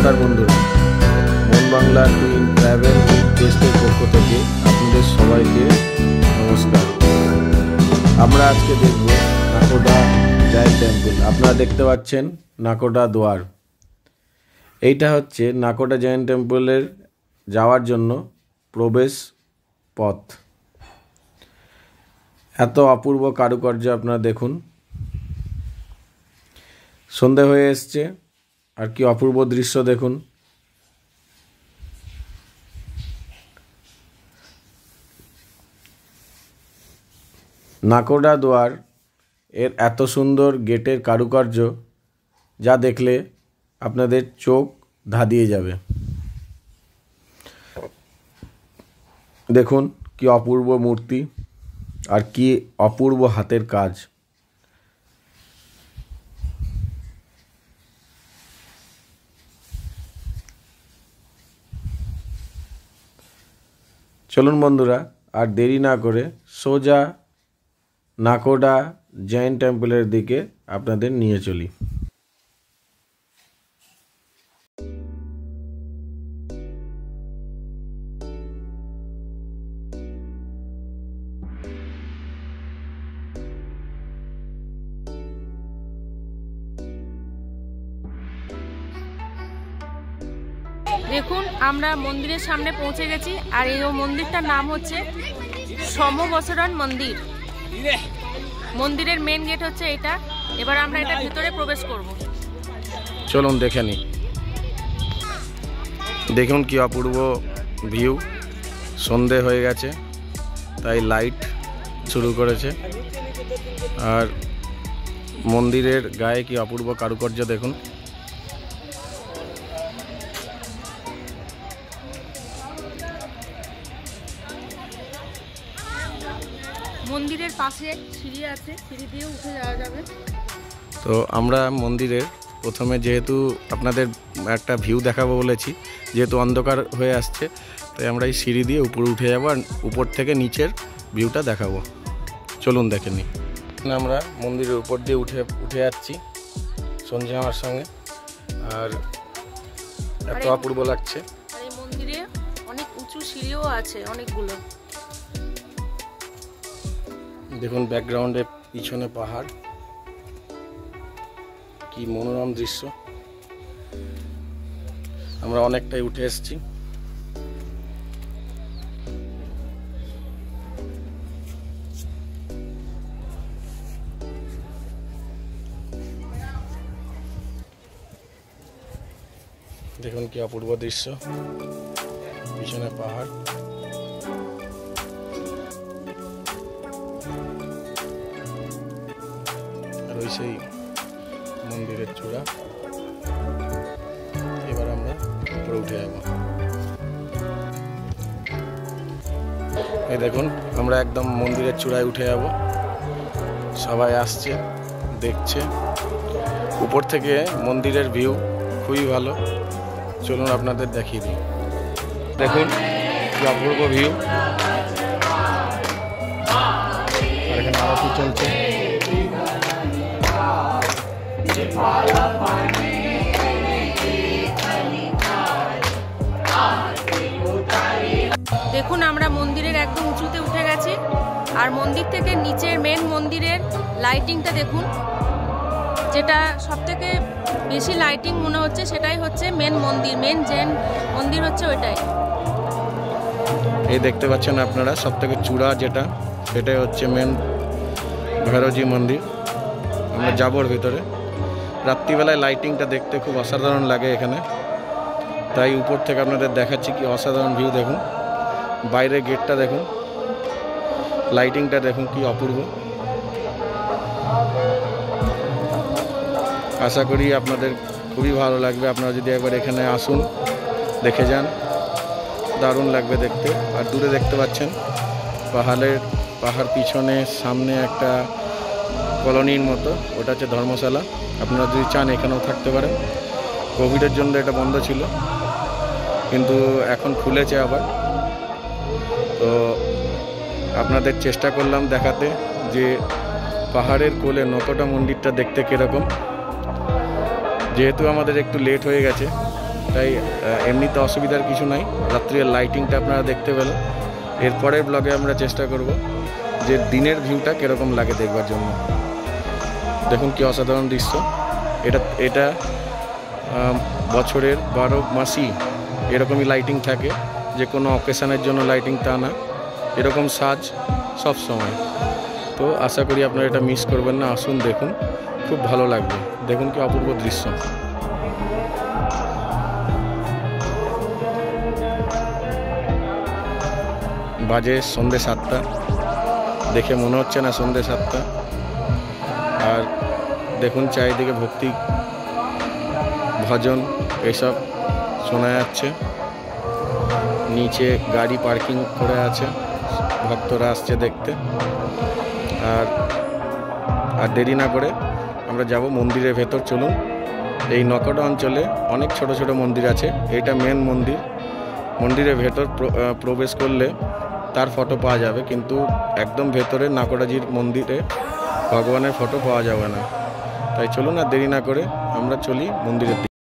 নমস্কার বন্ধুরা, মন বাংলা টুইন ট্রাভেল টেস্টের পক্ষ থেকে আপনাদের সবাইকে নমস্কার। আমরা আজকে দেখব নাকোডা জায়েন্ট টেম্পল। আপনারা দেখতে পাচ্ছেন নাকোডা দুয়ার। এইটা হচ্ছে নাকোডা জায়েন্ট টেম্পলের যাওয়ার জন্য প্রবেশ পথ। এত অপূর্ব কারুকার্য আপনারা দেখুন। সন্ধে হয়ে এসছে, আর কি অপূর্ব দৃশ্য দেখুন। নাকোডা দুয়ার এর এত সুন্দর গেটের কারুকার্য যা দেখলে আপনাদের চোখ ধাঁধিয়ে যাবে। দেখুন কি অপূর্ব মূর্তি আর কি অপূর্ব হাতের কাজ। চলুন বন্ধুরা, আর দেরি না করে সোজা নাকোডা জায়েন্ট টেম্পলের দিকে আপনাদের নিয়ে চলি। দেখুন, আমরা মন্দিরের সামনে পৌঁছে গেছি, আর এই মন্দিরটার নাম হচ্ছে সমবসরণ মন্দির। মন্দিরের মেন গেট হচ্ছে এটা। এবার আমরা এটা ভিতরে প্রবেশ করব। চলুন দেখে নিই। দেখুন কি অপূর্ব ভিউ। সন্ধে হয়ে গেছে, তাই লাইট শুরু করেছে। আর মন্দিরের গায়ে কি অপূর্ব কারুকার্য দেখুন। মন্দিরের পাশে সিঁড়ি আছে, সিঁড়ি দিয়ে উঠে যাওয়া যাবে। তো আমরা মন্দিরের প্রথমে যেহেতু আপনাদের একটা ভিউ দেখাবো বলেছি, যেহেতু অন্ধকার হয়ে আসছে, তাই আমরা এই সিঁড়ি দিয়ে উপরে উঠে যাবো আর উপর থেকে নিচের ভিউটা দেখাবো। চলুন দেখে নিই। আমরা মন্দিরের উপর দিয়ে উঠে যাচ্ছি সঞ্জয় আমার সঙ্গে। আর এত অপূর্ব লাগছে। আর এই মন্দিরে অনেক উঁচু সিঁড়িও আছে, অনেকগুলো। দেখুন ব্যাকগ্রাউন্ডে পিছনে পাহাড়, কি মনোরম দৃশ্য। আমরা অনেকটাই উঠে এসেছি। দেখুন কি অপূর্ব দৃশ্য, পিছনে পাহাড়। আর ওই সেই মন্দিরের চূড়া। এবার আমরা উপরে উঠে যাব। এই দেখুন, আমরা একদম মন্দিরের চূড়ায় উঠে যাব। সবাই আসছে, দেখছে। উপর থেকে মন্দিরের ভিউ খুবই ভালো। চলুন আপনাদের দেখিয়ে দিই। দেখুন কি অপূর্ব ভিউ। আর এখানে আরতি চলছে। দেখুন, আমরা মন্দিরের একদম উঁচুতে উঠে গেছি। আর মন্দির থেকে নিচের মেন মন্দিরের লাইটিংটা দেখুন। যেটা সবথেকে বেশি লাইটিং মনে হচ্ছে সেটাই হচ্ছে মেন মন্দির। মেন জেন মন্দির হচ্ছে ওইটাই। এই দেখতে পাচ্ছেন আপনারা, সবথেকে চূড়া যেটা, সেটাই হচ্ছে মেন ভৈরবজি মন্দির। আমরা যাবর ভিতরে। রাত্রিবেলায় লাইটিংটা দেখতে খুব অসাধারণ লাগে এখানে, তাই উপর থেকে আপনাদের দেখাচ্ছি কি অসাধারণ ভিউ। দেখুন বাইরের গেটটা দেখুন, লাইটিংটা দেখুন কি অপূর্ব। আশা করি আপনাদের খুবই ভালো লাগবে। আপনারা যদি একবার এখানে আসুন, দেখে যান, দারুণ লাগবে দেখতে। আর দূরে দেখতে পাচ্ছেন পাহাড় পিছনে সামনে একটা কলোনির মতো, ওটা হচ্ছে ধর্মশালা। আপনারা যদি চান এখানেও থাকতে পারেন। কোভিডের জন্য এটা বন্ধ ছিল, কিন্তু এখন খুলেছে আবার। তো আপনাদের চেষ্টা করলাম দেখাতে যে পাহাড়ের কোলে নকোডা মন্দিরটা দেখতে কীরকম। যেহেতু আমাদের একটু লেট হয়ে গেছে, তাই এমনিতে অসুবিধার কিছু নাই। রাত্রির লাইটিংটা আপনারা দেখতে পেলেন। এরপরের ব্লগে আমরা চেষ্টা করব যে দিনের ভিউটা কীরকম লাগে দেখবার জন্য। দেখুন কি অসাধারণ দৃশ্য। এটা বছরের 12 মাসই এরকমই লাইটিং থাকে, যে কোনো অকেশনের জন্য লাইটিং তা না, এরকম সাজ সব সময়। তো আশা করি আপনারা এটা মিস করবেন না, আসুন দেখুন, খুব ভালো লাগবে। দেখুন কি অপূর্ব দৃশ্য। বাজে সন্ধ্যে 7টা, দেখে মনে হচ্ছে না সন্ধ্যে 7টা। আর দেখুন চারিদিকে ভক্তি ভজন এসব শোনা যাচ্ছে। নিচে গাড়ি পার্কিং করে আছে, ভক্তরা আসছে দেখতে। আর দেরি না করে আমরা যাব মন্দিরের ভেতর। চলুন। এই নকোডা অঞ্চলে অনেক ছোট ছোট মন্দির আছে, এটা মেন মন্দির। মন্দিরের ভেতর প্রবেশ করলে তার ফটো পাওয়া যাবে, কিন্তু একদম ভেতরে নাকোডাজির মন্দিরে ভগবানের ফটো পাওয়া যাবে না। তাই চলুন আর দেরি না করে আমরা চলি মন্দিরের দিকে।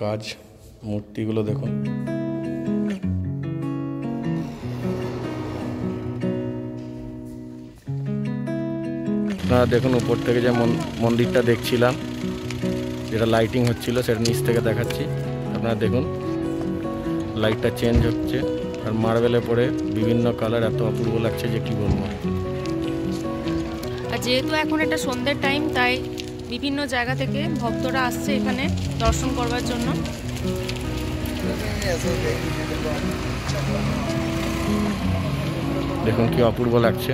কাজ মূর্তিগুলো দেখুন। আপনারা দেখুন উপর থেকে যে মন্দিরটা দেখছিলাম, যেটা লাইটিং হচ্ছিল, সেটা নিচ থেকে দেখাচ্ছি। আপনারা দেখুন লাইটটা চেঞ্জ হচ্ছে, আর মার্বেলে পরে বিভিন্ন কালার, এত অপূর্ব লাগছে যে কি বলবো। আর যেহেতু এখন এটা সন্ধ্যের টাইম, তাই বিভিন্ন জায়গা থেকে ভক্তরা আসছে এখানে দর্শন করবার জন্য। দেখুন কি অপূর্ব লাগছে।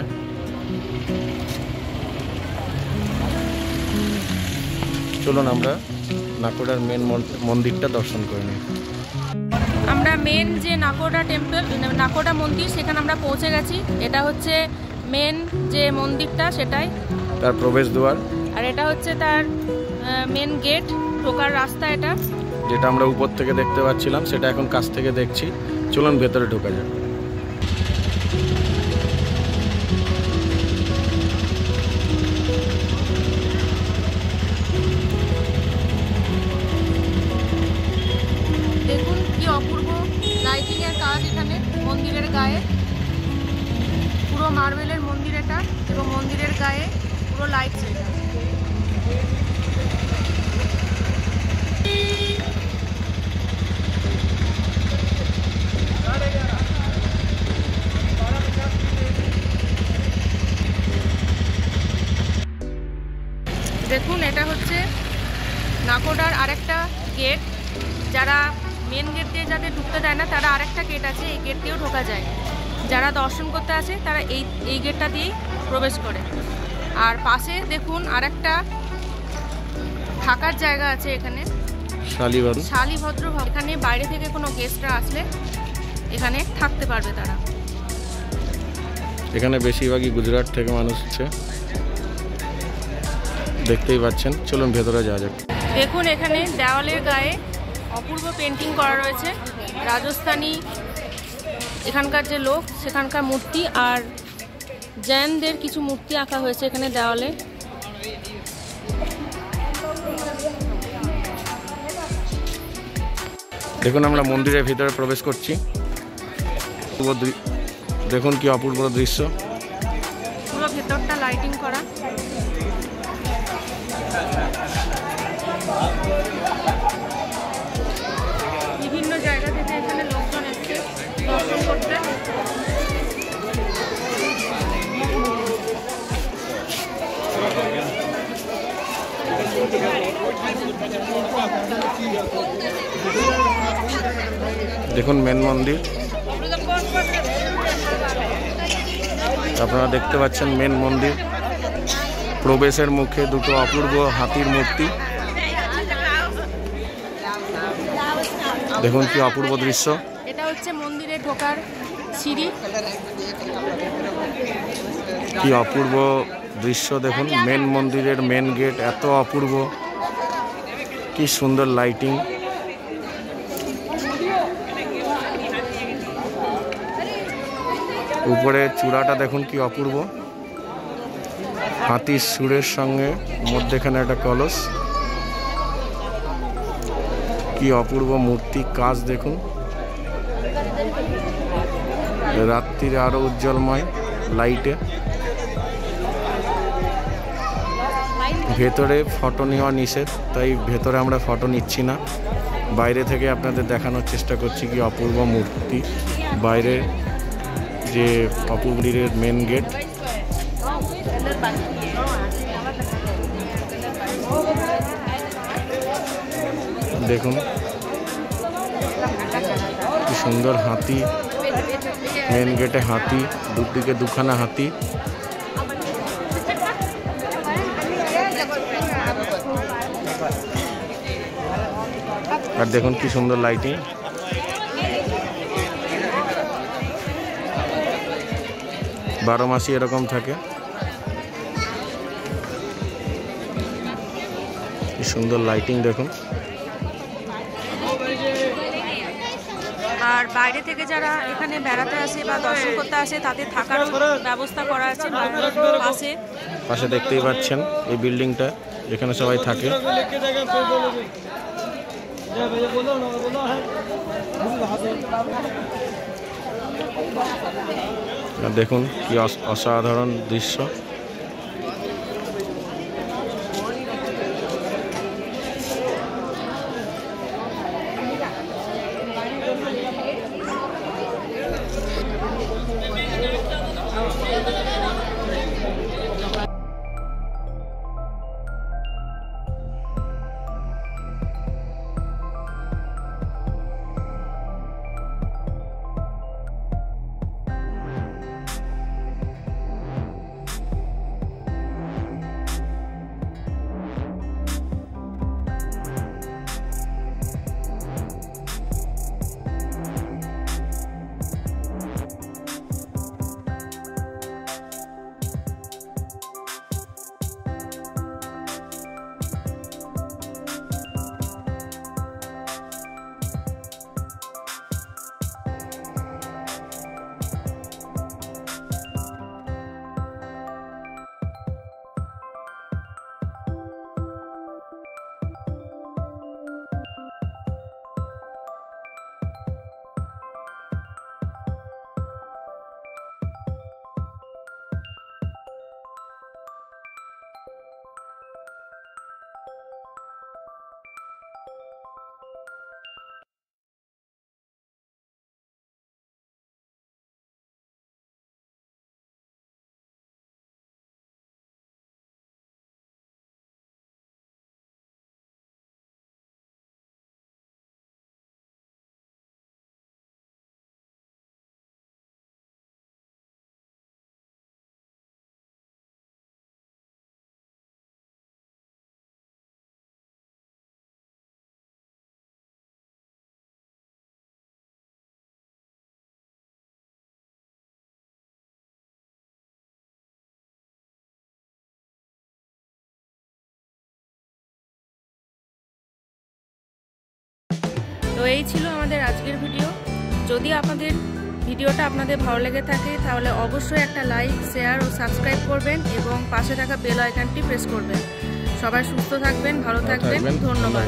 চলুন আমরা নাকোডার মেন মন্দিরটা দর্শন করে নিই। আমরা মেন যে নাকোডা টেম্পল, নাকোডা মন্দির, সেখানে আমরা পৌঁছে গেছি। এটা হচ্ছে মেন যে মন্দিরটা, সেটাই তার প্রবেশ দ্বার। আর এটা হচ্ছে তার মেন গেট, ঢোকার রাস্তা। এটা যেটা আমরা উপর থেকে দেখতে পাচ্ছিলাম, সেটা এখন কাছ থেকে দেখছি। চলুন ভেতরে ঢোকা যাক। দেখুন কি অপূর্ব লাইটিং এর কাজ এখানে। মন্দিরের গায়ে, পুরো মার্বেলের মন্দির এটা, এবং মন্দিরের গায়ে পুরো লাইট সেটা। দেখুন, এটা হচ্ছে নাকোডার আরেকটা গেট। যারা মেন গেট দিয়ে যাদের ঢুকতে দেয় না, তারা আরেকটা গেট আছে, এই গেট দিয়েও ঢোকা যায়। যারা দর্শন করতে আসে তারা এই গেটটা দিয়েই প্রবেশ করে। আর পাশে দেখুন আরেকটা থাকার জায়গা আছে এখানে, শালীভদ্র ভবন। এখানে বাইরে থেকে কোনো গেস্টরা আসলে এখানে থাকতে পারবে তারা। এখানে বেশিরভাগই গুজরাট থেকে মানুষ আছে, দেখতেই পাচ্ছেন। চলুন ভেতরে যাওয়া যাক। দেখুন, এখানে দেওয়ালের গায়ে অপূর্ব পেন্টিং করা রয়েছে, রাজস্থানী এখানকার যে লোক সেখানকার মূর্তি, আর জৈনদের কিছু মূর্তি আঁকা হয়েছে এখানে দেওয়ালে। দেখুন, আমরা মন্দিরের ভিতরে প্রবেশ করছি। দেখুন কি অপূর্ব দৃশ্য। পুরো ভেতরটা লাইটিং করা। বিভিন্ন জায়গা থেকে এখানে লোকজন এসছে দর্শন করতে। দেখুন মেন মন্দির, আপনারা দেখতে পাচ্ছেন মেন মন্দির। প্রবেশের মুখে দুটো অপূর্ব হাতির মূর্তি। দেখুন কি অপূর্ব দৃশ্য। এটা হচ্ছে মন্দিরে ঢোকার সিঁড়ি। কি অপূর্ব দৃশ্য দেখুন, মেন মন্দিরের মেন গেট এত অপূর্ব, কি সুন্দর লাইটিং। উপরে চূড়াটা দেখুন কি অপূর্ব, হাতির সুরের সঙ্গে মধ্যেখানে একটা কলস। কি অপূর্ব মূর্তি কাজ দেখুন। রাত্রিরে আরো উজ্জ্বলময় লাইটে। ভেতরে ফটো নেওয়া নিষেধ, তাই ভেতরে আমরা ফটো নিচ্ছি না। বাইরে থেকে আপনাদের দেখানোর চেষ্টা করছি কি অপূর্ব মূর্তি। বাইরে যে অপূর্ব মন্দিরের মেন গেট। দেখুন কি সুন্দর হাতি, মেন গেটে হাতি, দুদিকে দুখানা হাতি। আর দেখুন কি সুন্দর লাইটিং। বারো মাসই এরকম থাকে। কি সুন্দর লাইটিং দেখুন। আর বাইরে থেকে যারা এখানে বেড়াতে আসে বা দর্শন করতে আসে তাদের থাকারও ব্যবস্থা করা আছে পাশে। দেখতেই পাচ্ছেন এই বিল্ডিংটা, এখানে সবাই থাকে। দেখুন কি অসাধারণ দৃশ্য। তো এই ছিল আমাদের আজকের ভিডিও। যদি আপনাদের ভিডিওটা আপনাদের ভালো লেগে থাকে তাহলে অবশ্যই একটা লাইক, শেয়ার ও সাবস্ক্রাইব করবেন এবং পাশে থাকা বেল আইকনটি প্রেস করবেন। সবাই সুস্থ থাকবেন, ভালো থাকবেন, ধন্যবাদ।